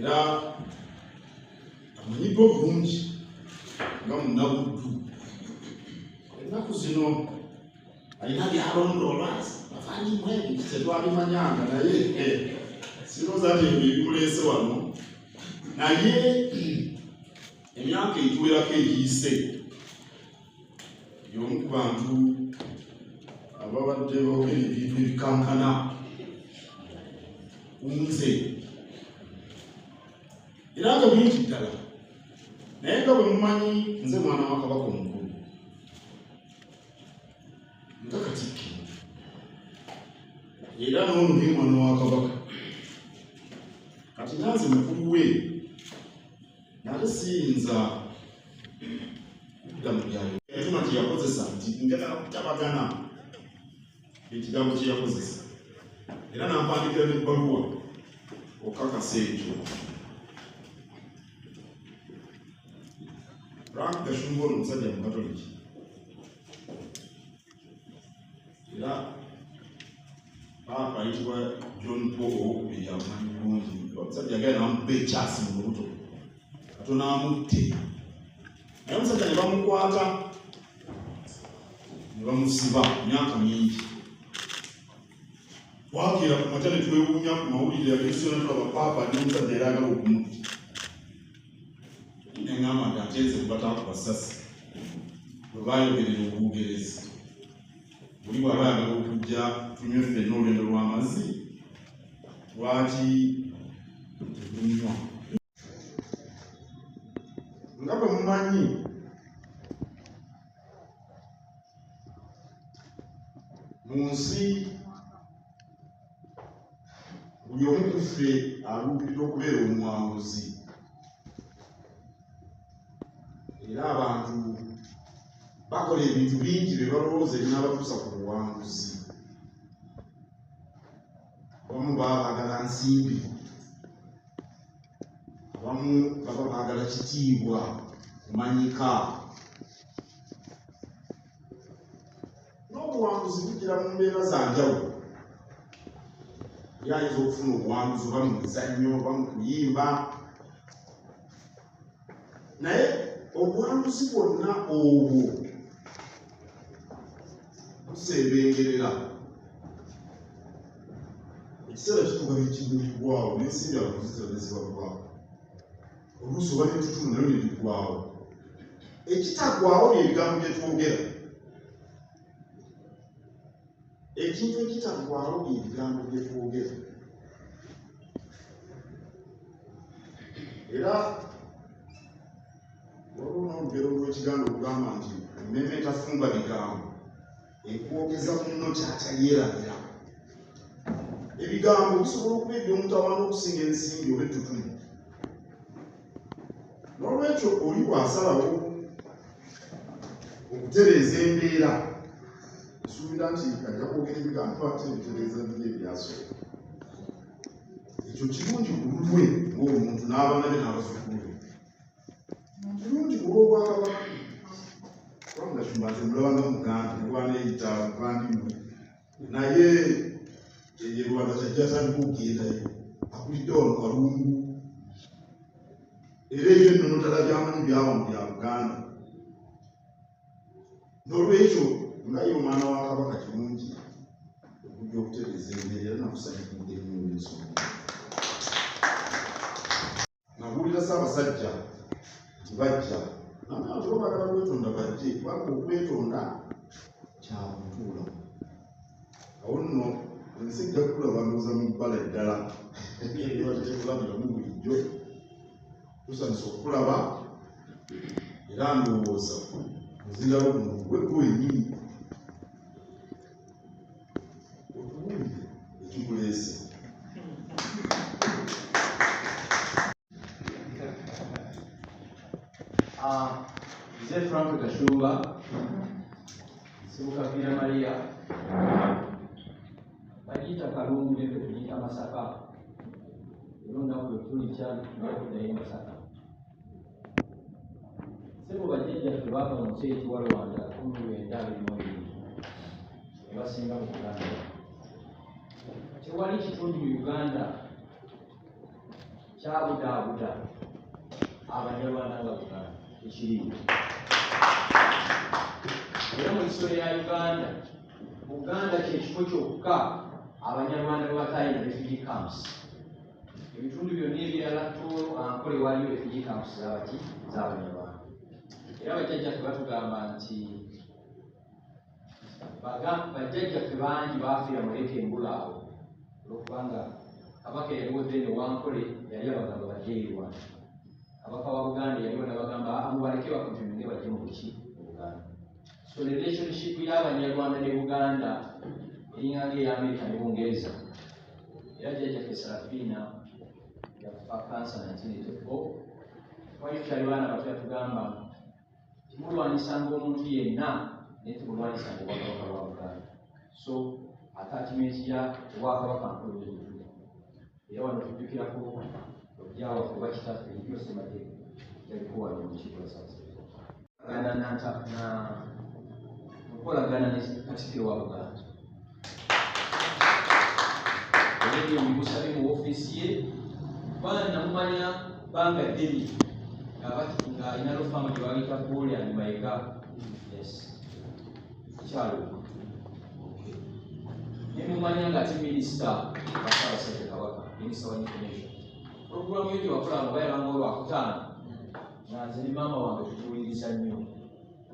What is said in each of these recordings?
era amanyiddwa bulungi nga munnabuddu. Ennaku zino alina byalondoola bafanimwe tetwabimanyanga naye sirowooza nti ebyo ebimuleese wano, naye emyaka egiwerako egiyise y'omu ku bantu ababadde boogera ebintu ebikankana ku nze era nga bingi ddala, naye nga bwe mumanyi nze mwana wa Kabaka omukulu nga Katikkiro era n'ono naye mwana wa Kabaka, kati nanze mukulu we nate siyinza kudda mu byalo yatuma kye yakozesa nti njagala kutabagana ekigambo kye yakozesa, era nampandikira n'ebbaluwa okukakasa ekyo. Frank Gashumba ono musajja Mukatoliki era Paapa ayitibwa John Paul II amumanyi bulungi, omusajja yagenda n'amuba ekyasi mu lubuto Katonda amutte, naye omusajja ne bamukwata ne bamusiba emyaka mingi. Twakeera ku makya ne twewuunya ku mawulire ag'ekisona tulaba Paapa n'omusajja era agala okumutta. Neŋŋamba nti ate nze batakuba ssasi bwe baayogerera Olugerezi, buli bw'aba ayagala okujja tunywe ffenna olwendo lw'amazzi lwaki tetunywa. Nga bwe mumanyi mu nsi buli omu ku ffe aluubirira okubeera omuwanguzi, era abantu bakola ebintu bingi bye balowooza ebinaabatuusa ku buwanguzi. Abamu baba baagala nsimbi, abamu baba baagala kitiibwa, kumanyika. N'obuwanguzi bugira mu mbeera za njawulo. Yali ayinza okufuna obuwanguzi oba mu mizannyo oba mu kuyimba, naye obuwanguzi bwonna obwo busebengerera ekiseera kituuka nekimulibwawo n'ensimbi abakuzitira nezibagwawo, oluusi oba n'etutulu nayo nebiggwawo. Ekitaggwawo byebigambo bye twogera, ekintu ekitaggwawo byebigambo bye twogera. Era waliwo n'olugero lw'Ekiganda okugamba nti emmeme etafumba bigambo ekwogeza munno ky'atayeerabira. Ebigambo bisobola okuba eby'omutawaana okusinga ensimbi oba ettutumu. N'olwekyo oli bw'asalawo okutereeza embeera, esuubira nti ajja kwogera ebigambo ate ebitereeza biri ebyasooka. Ekyo kirungi ku lulwe ng'omuntu n'abaana be n'abazzukulu be. Kirungi ku lw'Obwakabaka. Frank Gashumba nti mulaba nga Muganda ne bw'aneeyita Muvandimwe, naye ye Rwanda kyajja atandika okugendayo, akulidde wano Kalungu, era ebyo ennono ddala by'amanyi byaba mu bya Buganda. N'olwekyo nga ye omwana wa Kabaka kirungi okujja okutereeza embeera, era nakusanyukidde nnyo olw'ensonga. Ssaabasajja nti bajja abantu bagala kwetonda bajje kubanga okwetonda kya butuula. Awo nno ensi ejja kulaba ndowooza mu bbala eddala ebatetekulabiramu bulijjo tusanyusa okulaba era ndowooza muzindalo guno gwe gwenyini otuwulire ekikuleese. Nze Frank Kashumba Sibuka Pira Maria bagiyita Kalungu ne tugiyita Masaka era olunaku lwe tuli kyali Masaka. Ssebo bajjajjaffe baava mu nsi eyitibwa Rwanda 1922 ne basinga mu Uganda. Tewali kitundu mu Uganda kyabudaabuda Abanyarwanda nga Buganda ekiriwo. Era mu kisolo ya Uganda, Buganda kyekifo kyokka Abanyarwanda bwe batayina refugee camps. Ebitundu byonna ebirala Tooro, Ankole waliyo refugee camps z'Abanyarwanda. Era bajjajjaffe batugamba nti bajjajjaffe bangi baafiira mu Lake Mbulaawo olwokubanga Kabaka eyaliwo then Wankole yali abagamba bajje eri Rwanda. Kabaka wa Buganda yaliwo n'abagamba mubaleke bakontinue bajje mu buki mu Buganda. So the relationship y'Abanyarwanda ne Buganda eringa ng'ey'Amerika ne Bungereza. Era jjajjaffe Serafina yafa kansa 1984. Twali tukyali baana bato yatugamba timulwanisanga omuntu yenna naye timulwanisanga obwakabaka bwa Buganda. So attachment ya obwakabaka nkulu w'ebintu. Era wano tujjukirako Ojjawaffe oba kitaffe byose mateeka yaliko wano mu kiiko kya nkolagana ne Katikkiro wa Buganda. Ebyo mbimusabye mu woofiisi ye kubanga namumanya bbanga ddene ng'alina lufaamu gye bagiyita Buli and Mayiga. Yes, kyalo ne mumanya ng'ate minisita wa Ssaabasajja Kabaka, minisita wa information. Puroguramu yo gye wakolanga bayabanga olwakutaano nga nze ne maama wange tugiwuliriza nnyo.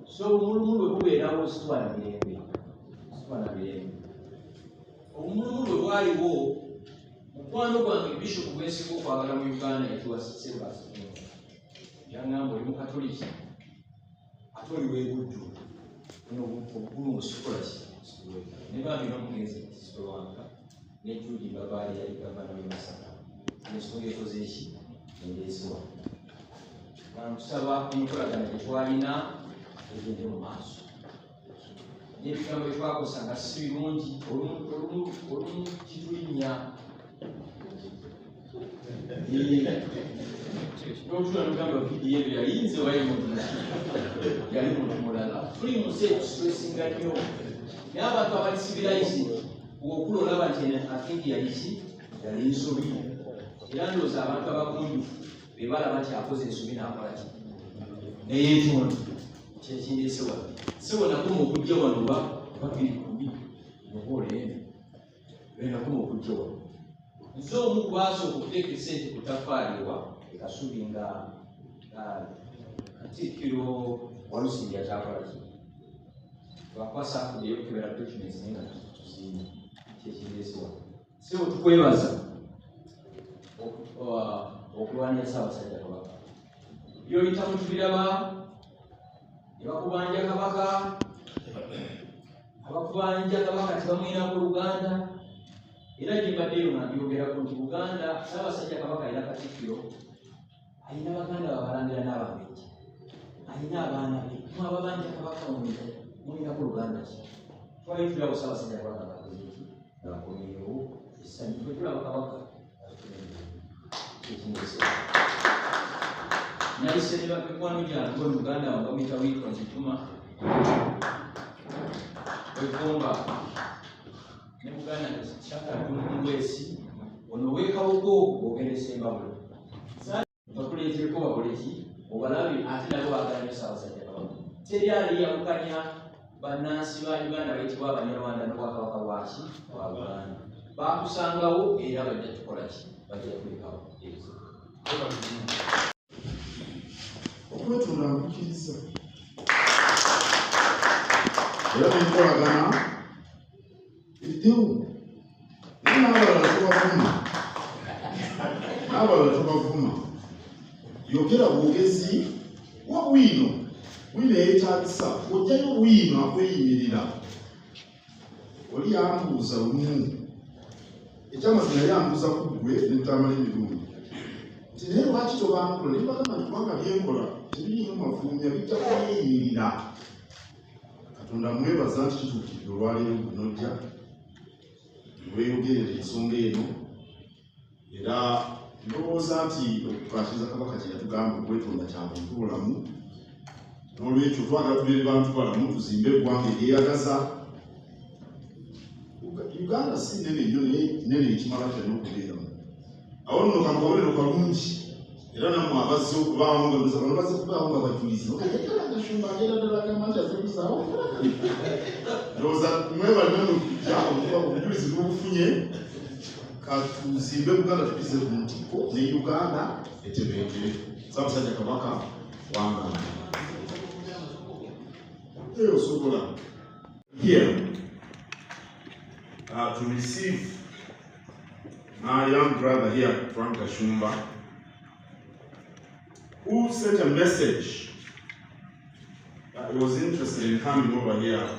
So obumulumulu bwe bubeerawo situwana mirembe. Obumulumulu bwe bwaliwo mukwano gwange Bishop gwensinga okwagala mu Uganda yitibwa Sebas yaŋŋamba oli Mukatoliki ate oli w'ebuddu obugulu musikola ki ne bambi n'omugenzi Kisitolwanka ne Judy Babaali yali gavana w'e Masaka n'ensonga ekoze eki endeesebwa. Nkusaba enkolagana gye twalina egende mu maaso n'ebigambo bye twakosa nga si birungi olumu kitulinnya n'otula nogamba vidiyo ebyo yayinza waye muntu yali muntu mulala. Tuli mu nsi etusiresinga nnyo naye abantu abali civilized bw'okula olaba nti akingi yaliki yali nsobi. Era ndowooza abantu abagunjufu be balaba nti akoze ensobi n'akola ki neyeetonda kyekindeese wadde sibonakoma okujja wano oba biri 10 obaoleeme benakoma okujja wano. Nze omu kubasooka okuteeka esente ku ttafaali ewa ekasubi nga Katikkiro Walusimbi yakyakola ki lwakwasa afuddeyo okukebera documents naye nga tuziina kyekindeese wadde. Sebo tukwebaza okulwanya Ssaabasajja Kabaka. By'oyita mu tubiraba ne bakubanja Kabaka, abakubanja Kabaka tebamwinako Luganda. Era gye mbaddeyo nga mbyogerako nti Buganda Ssaabasajja Kabaka alina Katikkiro, alina baganda babalangira n'abambejja, alina abaana be mwababanja Kabaka mwinako Luganda ki. Twali tulabo Ssaabasajja Kabaka ngakoze eki ngabakomyewo essanyu twe tulaba Kabaka nayise ne bakwano gyange Oluganda wange bamuyita Wilton Kituma wekomba ne Buganda kyakatungwesi ono weekawuko ogenda esembabulo bakuleetereko bakoleki obalabe ate nabo baagala nyo Ssaabasajja Kabaka. Teri ali yawukanya bannansi ba Uganda bayitibwa Abanyarwanda n'obwakabaka bwaki bwa Buganda. Baakusangawo era bajja tukola ki bajja kulekawo. Katonda amukiriza. Era n'enkolagana eddewo. N'abalala tobavuma. Yogera bwogezi wa bwino. Bwino yeetaagisa. Ojjayo bwino akweyimirira. Oli yambuuza lumu. Ekyamazima yali ambuuza ku ggwe n'etamala emirundi. Nti naye lwaki tobankola? Ne mbagamba nti kubanga byenkola tebiriimu mafulumya bijja kweyimirira. Katonda mwebaza nti kituukidde olwaleero n'ojja weeyogerera ensonga eno, era ndowooza nti okukwatiriza Kabaka kye yatugamba okwetonda kya muntu bulamu. N'olwekyo twagala tubeere bantu balamu, tuzimbe eggwanga eryeyagaza. Uganda si nene nnyo naye nene ekimala kyonna okubeeramu. Awo nno kamukabonero kalungi, era nammwe abazze okubaamu nga ndoza bano bazze kubaamu nga bajulizi. Okayagala Kashumba agenda ddala gamba nti azze kuzaawo. Ndowooza mwebale nammwe kujja obujulizi bw'obufunye, katuzimbe Buganda tugize ku ntikko ne Uganda etebentere. Ssaabasajja Kabaka wangana. Osobola. Here. To receive my young brother here, Frank Kashumba, who sent a message that he was interested in coming over here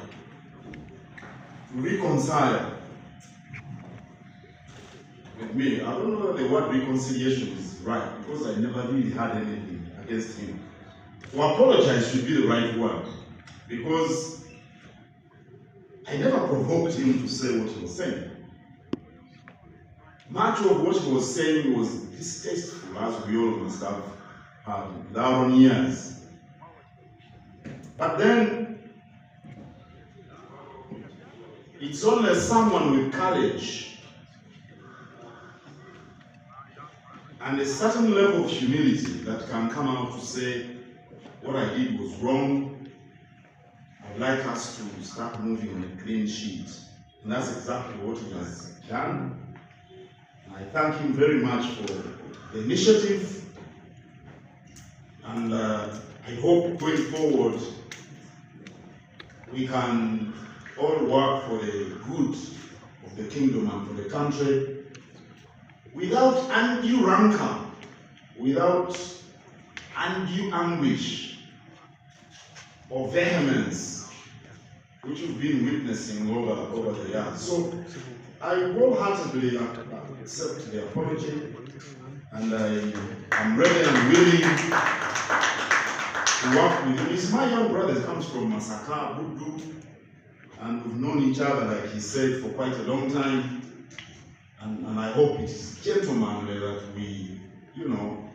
to reconcile with me. I don't know whether the word reconciliation is right, because I never really had anything against him. To apologize should be the right word, because I never provoked him to say what he was saying. Much of what he was saying was distasteful, as we all must have had in our own years. But then, it's only someone with courage and a certain level of humility that can come out to say, what I did was wrong. I'd like us to start moving on a clean sheet. And that's exactly what he has done. I thank him very much for the initiative. And I hope going forward, we can all work for the good of the kingdom and for the country without undue rancor, without undue anguish or vehemence, which we've been witnessing over the years. So I wholeheartedly accept the apology, and I am ready and willing to work with him. He's my young brother. He comes from Masaka, Budu, and we've known each other, like he said, for quite a long time. And I hope it is gentlemanly that we,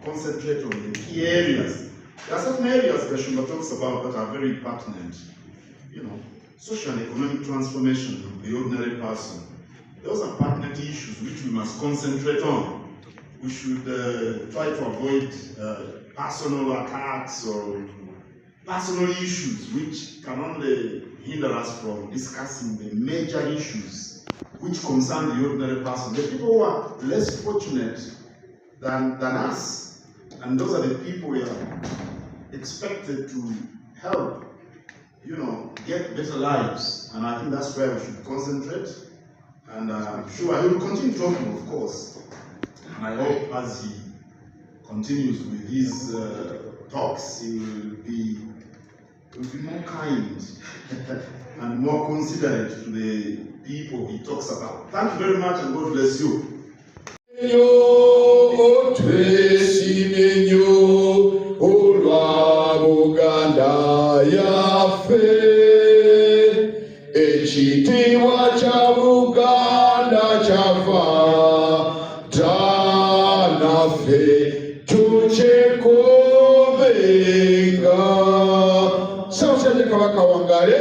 concentrate on the key areas. There are certain areas Kashumba talks about that are very pertinent. Social and economic transformation of the ordinary person. Those are pertinent issues which we must concentrate on. We should try to avoid personal attacks or personal issues which can only hinder us from discussing the major issues which concern the ordinary person. The people who are less fortunate than us, and those are the people we are expected to help, get better lives. And I think that's where we should concentrate. And sure, he will continue talking, of course. And I hope as he continues with his talks, he will be more kind and more considerate to the people he talks about. Thank you very much, and God bless you. Ekitiibwa kya Buganda kyafa naffe tukyekuumenga. Ssaabasajja Kabaka wangale.